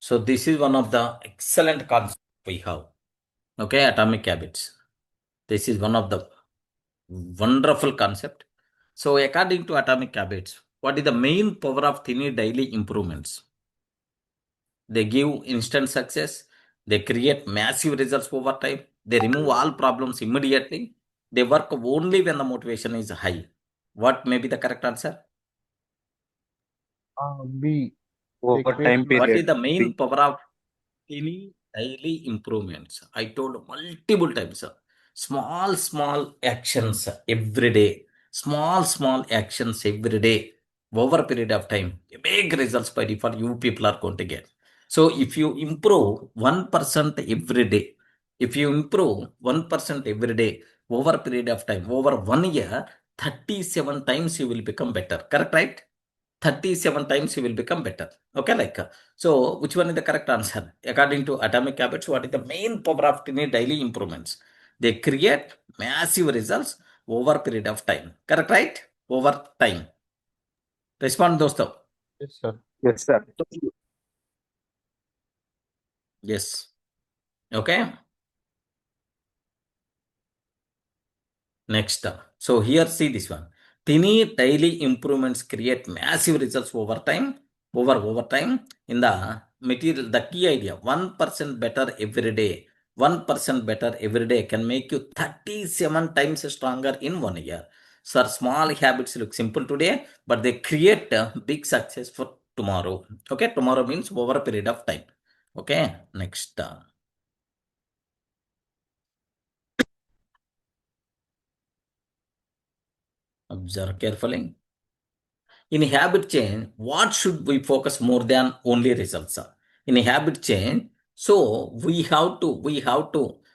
So this is one of the excellent concepts we have. Okay, atomic habits. This is one of the wonderful concept. So according to atomic habits, what is the main power of tiny daily improvements? They give instant success. They create massive results over time. They remove all problems immediately. They work only when the motivation is high. What may be the correct answer? B. They Over create time What period. is the main B. power of any daily improvements? I told multiple times. Small actions every day. Small actions every day over a period of time. Big results by default you people are going to get. So if you improve 1% every day, if you improve 1% every day over a period of time, over 1 year, 37 times you will become better. Correct, right? 37 times you will become better. Okay, so which one is the correct answer? According to atomic habits, what is the main power of tiny daily improvements? They create massive results over period of time. Correct, right? Over time. Respond, dosto. Yes, sir. Yes, sir. Yes. Okay. Next. So here see this one. Tiny daily improvements create massive results over time. Over time in the material, the key idea 1% better every day. 1% better every day can make you 37 times stronger in 1 year. So small habits look simple today, but they create a big success for tomorrow. Okay, tomorrow means over a period of time. Okay, next. Observe carefully. In habit change, what should we focus more than only results? In habit change, so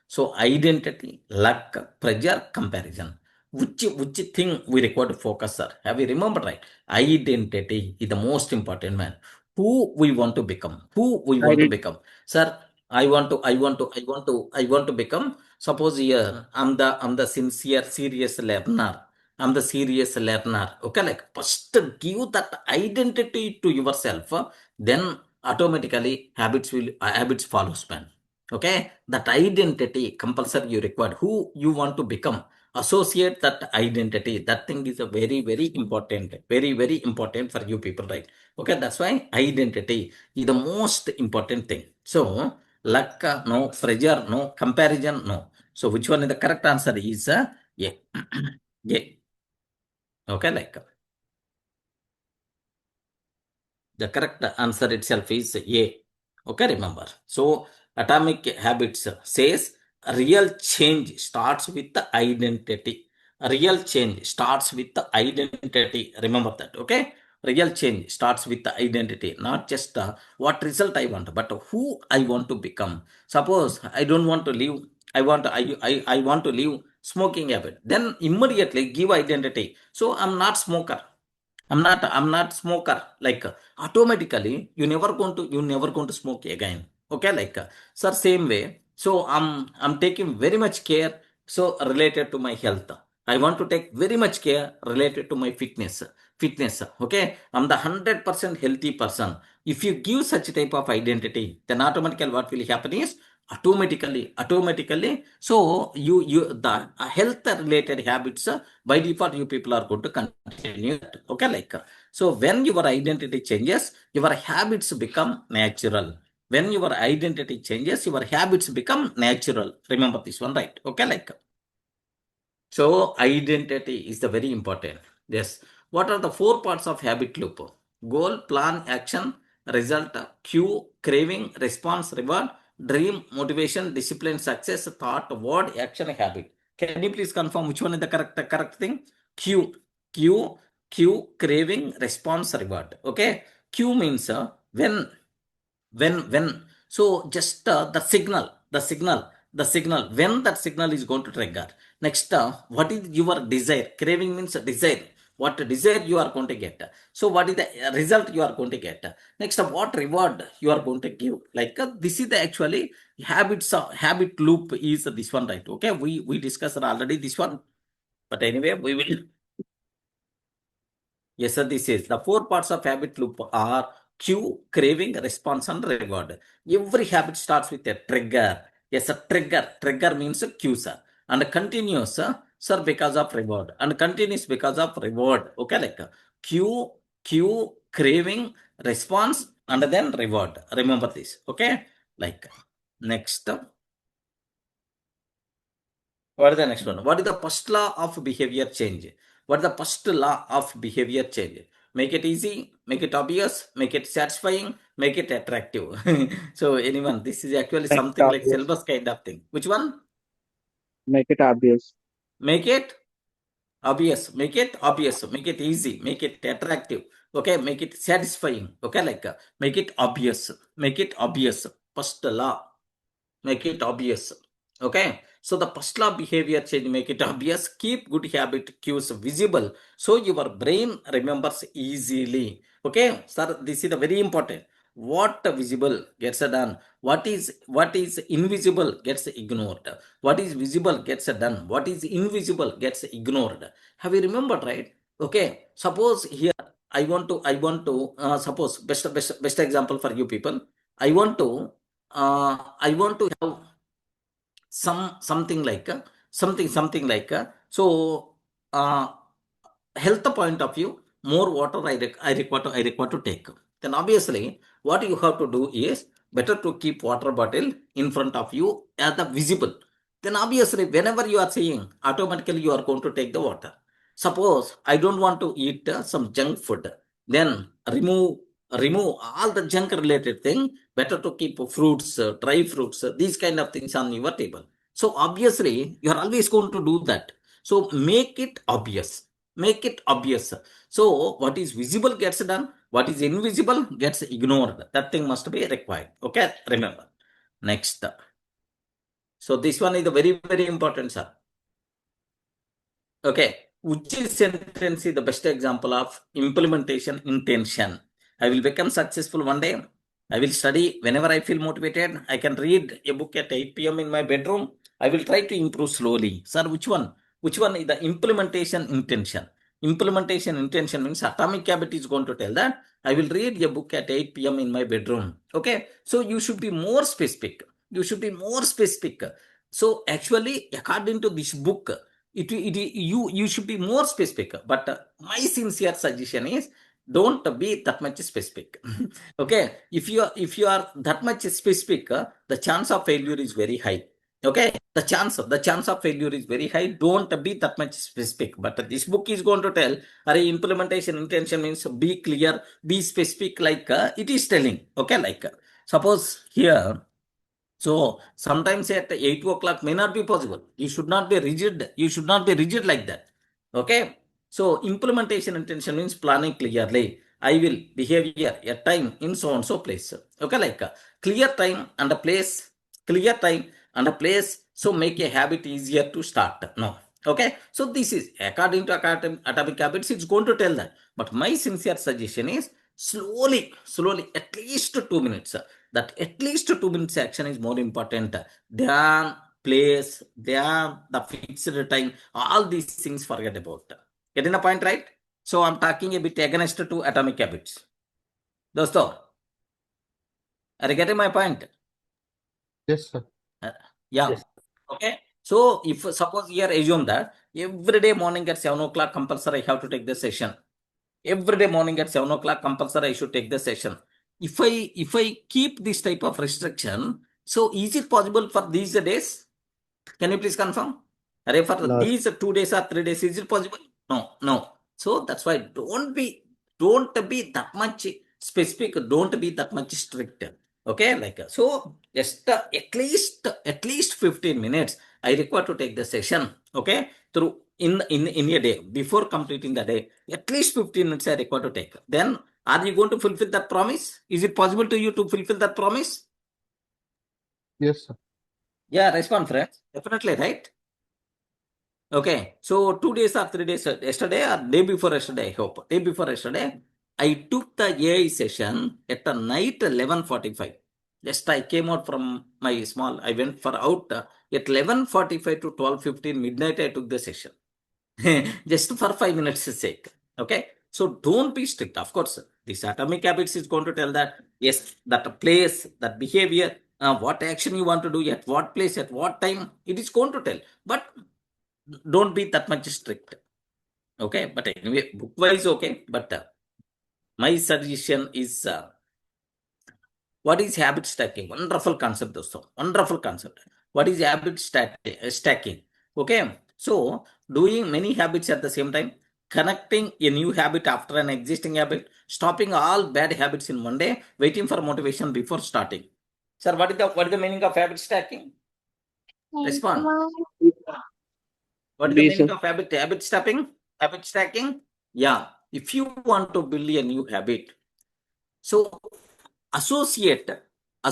so identity, luck, pressure, comparison. Which thing we require to focus, sir? Have you remembered, right? Identity is the most important, man. Who we want to become? Who we want to I become? Sir, I want to become. Suppose here I'm the sincere, serious learner. I'm the serious learner. Okay, first give that identity to yourself, then automatically habits follows, man. Okay, that identity compulsory you required. Who you want to become, associate that identity. That thing is a very important, very important for you people, right? Okay, that's why identity is the most important thing. So luck, no, pressure, no, comparison, no. So which one is the correct answer is yeah. Yeah. Okay, the correct answer itself is A. Okay, remember. So atomic habits says real change starts with the identity. Real change starts with the identity. Remember that. Okay. Real change starts with the identity, not just what result I want, but who I want to become. Suppose I don't want to live. I want to live smoking habit. Then immediately give identity. So I'm not smoker. I'm not smoker. Automatically you never going to smoke again. Okay, sir, same way. So I'm taking very much care. So related to my health, I want to take very much care related to my fitness. Fitness. Okay, I'm the 100% healthy person. If you give such type of identity, then automatically what will happen is automatically. So you the health related habits by default you people are going to continue. Okay, so when your identity changes, your habits become natural. When your identity changes, your habits become natural. Remember this one, right? Okay, so identity is the very important. Yes. What are the four parts of habit loop? Goal, plan, action, result, cue, craving, response, reward, dream, motivation, discipline, success, thought, word, action, habit. Can you please confirm which one is the correct thing? Cue, cue, craving, response, reward. Okay. Cue means when so just the signal when that signal is going to trigger. Next, what is your desire? Craving means desire. What desire you are going to get? So what is the result you are going to get? Next, what reward you are going to give? This is the actually habit loop is this one, right? Okay, we discussed already this one, but anyway we will. Yes, sir, this is the four parts of habit loop are cue, craving, response, and reward. Every habit starts with a trigger. Yes, a trigger. Trigger means a cue, sir. And continuous, sir, because of reward. And continuous because of reward. Okay, like cue, craving, response, and then reward. Remember this. Okay, like next. What is the next one? What is the first law of behavior change? What is the first law of behavior change? Make it easy, make it obvious, make it satisfying, make it attractive. So anyone, this is actually Make it something like obvious. syllabus kind of thing. Which one? Make it obvious. Make it obvious, make it obvious, make it easy, make it attractive. Okay, make it satisfying. Okay, like make it obvious, make it obvious. First law, make it obvious. Okay, so the first law behavior change, make it obvious, keep good habit cues visible so your brain remembers easily. Okay, sir, this is the very important. What visible gets done, what is invisible gets ignored, what is visible gets done, what is invisible gets ignored. Have you remembered, right? Okay, suppose here I want to suppose best example for you people. I want to have something like something like so health point of view, more water I require to take. Then obviously what you have to do is better to keep water bottle in front of you as the visible. Then obviously whenever you are seeing, automatically you are going to take the water. Suppose I don't want to eat some junk food, then remove all the junk related thing. Better to keep fruits, dry fruits, these kind of things on your table. So obviously you are always going to do that. So make it obvious, make it obvious. So what is visible gets done, what is invisible gets ignored. That thing must be required. Okay, remember. Next. So this one is the very important, sir. Okay, which is sentence is the best example of implementation intention? I will become successful one day. I will study whenever I feel motivated. I can read a book at 8 p.m. in my bedroom. I will try to improve slowly. Sir, which one? Which one is the implementation intention? Implementation intention means atomic habit is going to tell that I will read a book at 8 p.m. in my bedroom. Okay, so you should be more specific. You should be more specific. So actually, according to this book, you should be more specific. But my sincere suggestion is don't be that much specific. Okay, if you are that much specific, the chance of failure is very high. Okay, the chance of failure is very high. Don't be that much specific. But this book is going to tell, implementation intention means be clear, be specific, like it is telling. Okay, like suppose here, so sometimes at 8 o'clock may not be possible. You should not be rigid. You should not be rigid like that. Okay. So implementation intention means planning clearly. I will behave here at time in so and so place. Okay, like clear time and a place, clear time and a place. So make a habit easier to start. No. Okay. So this is according to atomic habits, it's going to tell that. But my sincere suggestion is slowly, at least 2 minutes. That at least 2 minutes action is more important than place, than the fixed time. All these things forget about. Getting the point, right? So I'm talking a bit against to atomic habits. Dosto, are you getting my point? Yes, sir. Yeah. Yes. Okay. So if suppose here assume that every day morning at 7 o'clock compulsory I have to take the session. Every day morning at 7 o'clock compulsory I should take the session. If I keep this type of restriction, so is it possible for these days? Can you please confirm? For No. these 2 days or 3 days, is it possible? No. So that's why don't be that much specific. Don't be that much strict. Okay, like so just at least 15 minutes I require to take the session. Okay, through in a day before completing the day. At least 15 minutes I require to take. Then are you going to fulfill that promise? Is it possible to you to fulfill that promise? Yes, sir. Yeah, respond, friends. Definitely, right? Okay, so 2 days or 3 days yesterday or day before yesterday, I hope. Day before yesterday, I took the AI session at the night 11:45. Just I came out from my small, I went for out at 11:45 to 12:15 midnight, I took the session. Just for 5 minutes sake. Okay, so don't be strict. Of course, This atomic habits is going to tell that, yes, that place, that behavior, what action you want to do, at what place, at what time, it is going to tell. But don't be that much strict. Okay, but anyway, book wise, okay. But my suggestion is what is habit stacking? Wonderful concept, dosto. Wonderful concept. What is habit stacking? Okay, so doing many habits at the same time, connecting a new habit after an existing habit, stopping all bad habits in one day, waiting for motivation before starting. Sir, what is the meaning of habit stacking? Respond. What is the B, meaning sir. of habit stacking? Habit stacking? Yeah. If you want to build a new habit, so associate a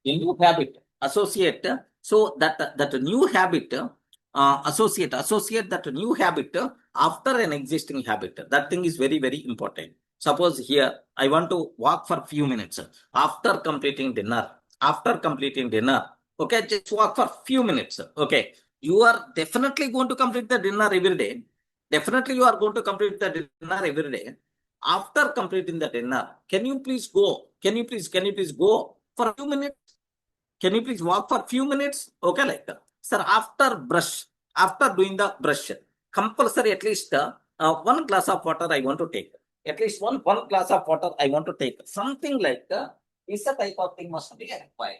new habit. Associate so that new habit associate that new habit after an existing habit. That thing is very, very important. Suppose here I want to walk for few minutes after completing dinner. Okay, just walk for few minutes. Okay, you are definitely going to complete the dinner every day. Definitely you are going to complete the dinner every day. After completing the dinner, can you please go? Can you please go for a few minutes? Can you please walk for a few minutes? Okay, like that. Sir, after doing the brush, compulsory at least one glass of water I want to take. At least one glass of water I want to take. Something like is a type of thing must be required.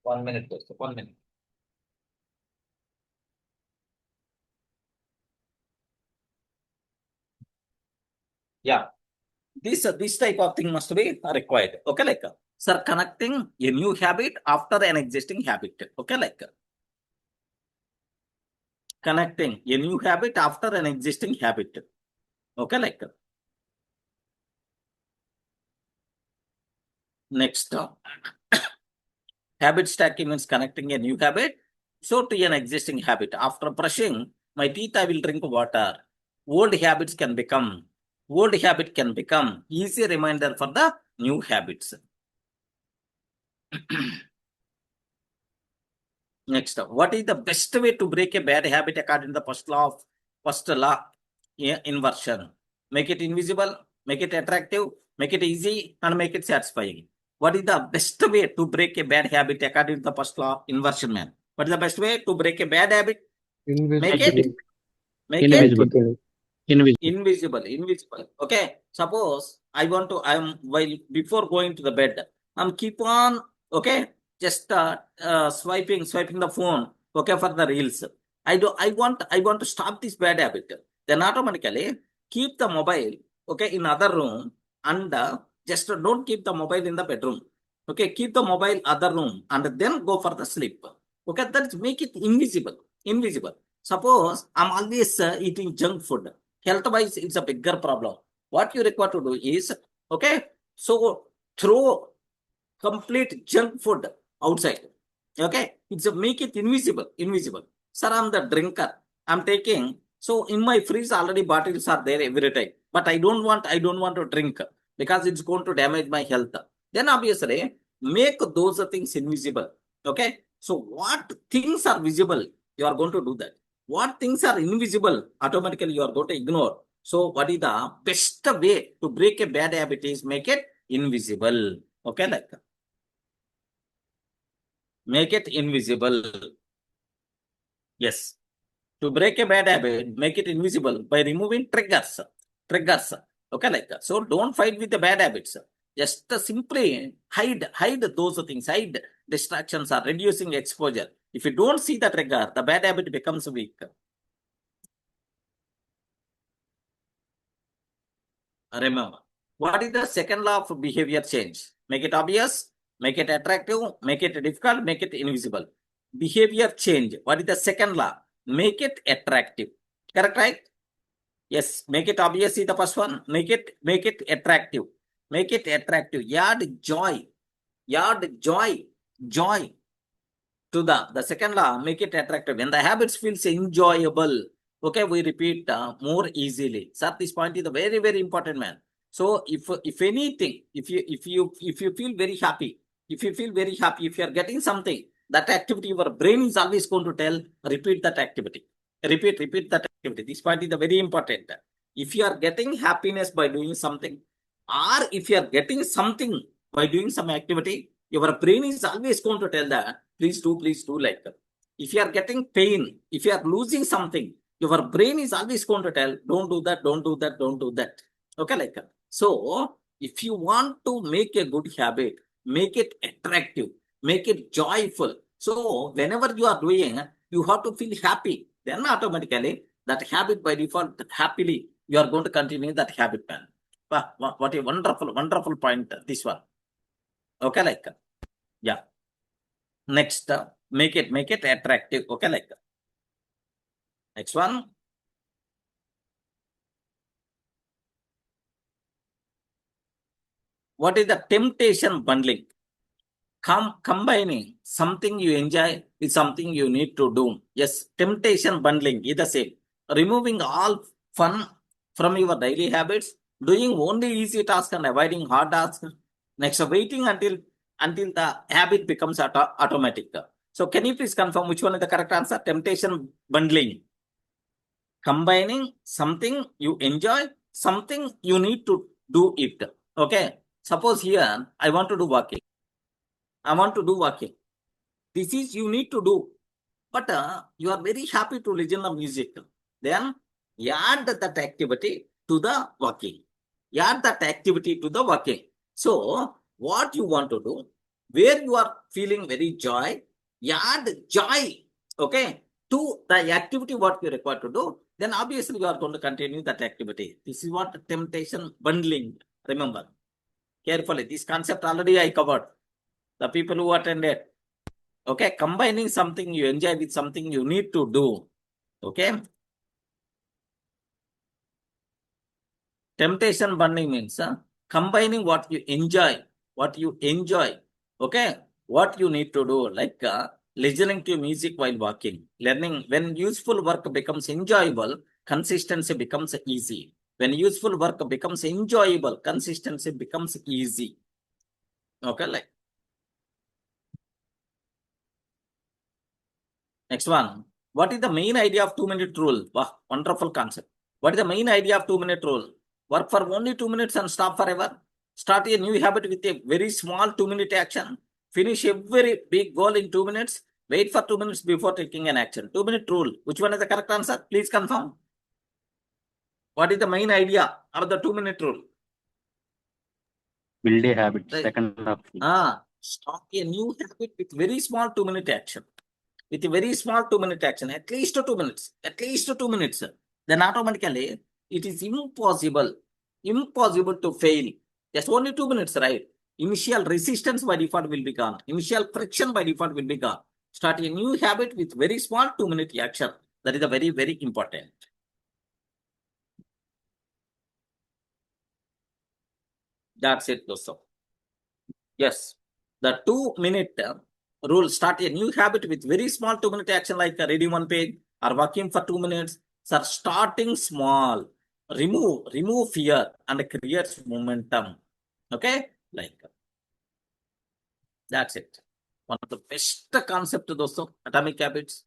1 minute, 1 minute. Yeah. This type of thing must be required. Okay, like sir, connecting a new habit after an existing habit. Okay, like connecting a new habit after an existing habit. Okay, like next habit stacking means connecting a new habit so to an existing habit. After brushing my teeth, I will drink water. Old habit can become easy reminder for the new habits. Next, what is the best way to break a bad habit according to the first law inversion? Make it invisible, make it attractive, make it easy, and make it satisfying. What is the best way to break a bad habit according to the first law inversion, man? What is the best way to break a bad habit? Make it Invisible. invisible. Okay, suppose I'm while before going to the bed, I'm keep on, okay, just swiping the phone, okay, for the reels. I want to stop this bad habit. Then automatically keep the mobile, okay, in other room, and just don't keep the mobile in the bedroom. Okay, keep the mobile other room and then go for the sleep. Okay, that's make it invisible. Suppose I'm always eating junk food. Health wise, it's a bigger problem. What you require to do is, okay, so throw complete junk food outside. Okay, it's a make it invisible. Sir, I'm the drinker. I'm taking, so in my freeze already bottles are there every time. But I don't want to drink because it's going to damage my health. Then obviously make those things invisible. Okay, so what things are visible, you are going to do that. What things are invisible, automatically you are going to ignore. So what is the best way to break a bad habit is make it invisible. Okay, like make it invisible. Yes. To break a bad habit, make it invisible by removing triggers. Okay, like that. So don't fight with the bad habits. Just simply hide those things, hide distractions or reducing exposure. If you don't see the trigger, the bad habit becomes weak. Remember, what is the second law of behavior change? Make it obvious, make it attractive, make it difficult, make it invisible. Behavior change. What is the second law? Make it attractive. Correct, right? Yes, make it obvious is the first one. Make it attractive. Make it attractive. Add joy. Joy to the second law. Make it attractive. When the habits feels enjoyable, okay, we repeat more easily. Sir, this point is a very, very important, man. So if anything, if you feel very happy, if you are getting something, that activity, your brain is always going to tell, repeat that activity. Repeat that activity. This point is the very important. If you are getting happiness by doing something, or if you are getting something by doing some activity, your brain is always going to tell that, please do like that. If you are getting pain, if you are losing something, your brain is always going to tell, don't do that, don't do that, don't do that. Okay, like that. So, if you want to make a good habit, make it attractive, make it joyful. So, whenever you are doing, you have to feel happy. Then automatically, that habit by default, happily, you are going to continue that habit, man. Wow, what a wonderful point, this one. Okay, like, yeah. Next, make it attractive. Okay, like, next one. What is the temptation bundling? Combining something you enjoy with something you need to do. Yes, temptation bundling is the same. Removing all fun from your daily habits, doing only easy tasks and avoiding hard tasks. Next, waiting until the habit becomes automatic. So, can you please confirm which one is the correct answer? Temptation bundling. Combining something you enjoy, something you need to do it. Okay. Suppose here I want to do walking. I want to do walking. This is you need to do, but you are very happy to listen to music. Then add that activity to the walking. Add that activity to the walking. So what you want to do, where you are feeling very joy, add joy, okay, to the activity what you require to do. Then obviously you are going to continue that activity. This is what temptation bundling. Remember carefully. This concept already I covered. The people who attended. Okay, combining something you enjoy with something you need to do. Okay. Temptation bundling means combining what you enjoy. Okay, what you need to do, like listening to music while walking, learning. When useful work becomes enjoyable, consistency becomes easy. When useful work becomes enjoyable, consistency becomes easy. Okay, like. Next one. What is the main idea of 2-minute rule? Wow, wonderful concept. What is the main idea of 2-minute rule? Work for only 2 minutes and stop forever. Start a new habit with a very small 2-minute action. Finish every big goal in 2 minutes. Wait for 2 minutes before taking an action. 2-minute rule. Which one is the correct answer? Please confirm. What is the main idea of the 2-minute rule? Build a habit. Right. Second option. Start a new habit with very small 2-minute action. With a very small 2-minute action, at least 2 minutes, then automatically it is impossible to fail. Just only 2 minutes, right? Initial resistance by default will be gone. Initial friction by default will be gone. Start a new habit with very small 2-minute action. That is a very important. That's it, dosto. Yes, the 2-minute rule. Start a new habit with very small 2-minute action, like reading one page or walking for 2 minutes. So starting small, remove fear and creates momentum. Okay, like that's it. One of the best concept, dosto. Atomic habits,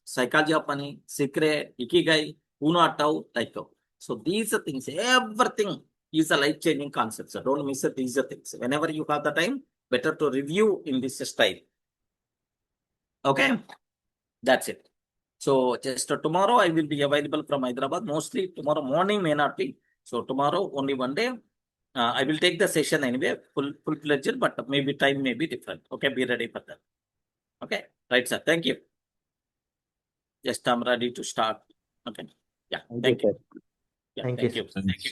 psychology of money, secret, ikigai, uno atau, like that. So these are things, everything is a life-changing concept. So don't miss it. These are things. Whenever you have the time, better to review in this style. Okay, that's it. So just tomorrow I will be available from Hyderabad. Mostly tomorrow morning may not be. So tomorrow only one day. I will take the session anyway, full-fledged, but maybe time may be different. Okay, be ready for that. Okay, right, sir. Thank you. Just I'm ready to start. Okay. Yeah. Thank you. Yeah. Thank you, sir. Thank you.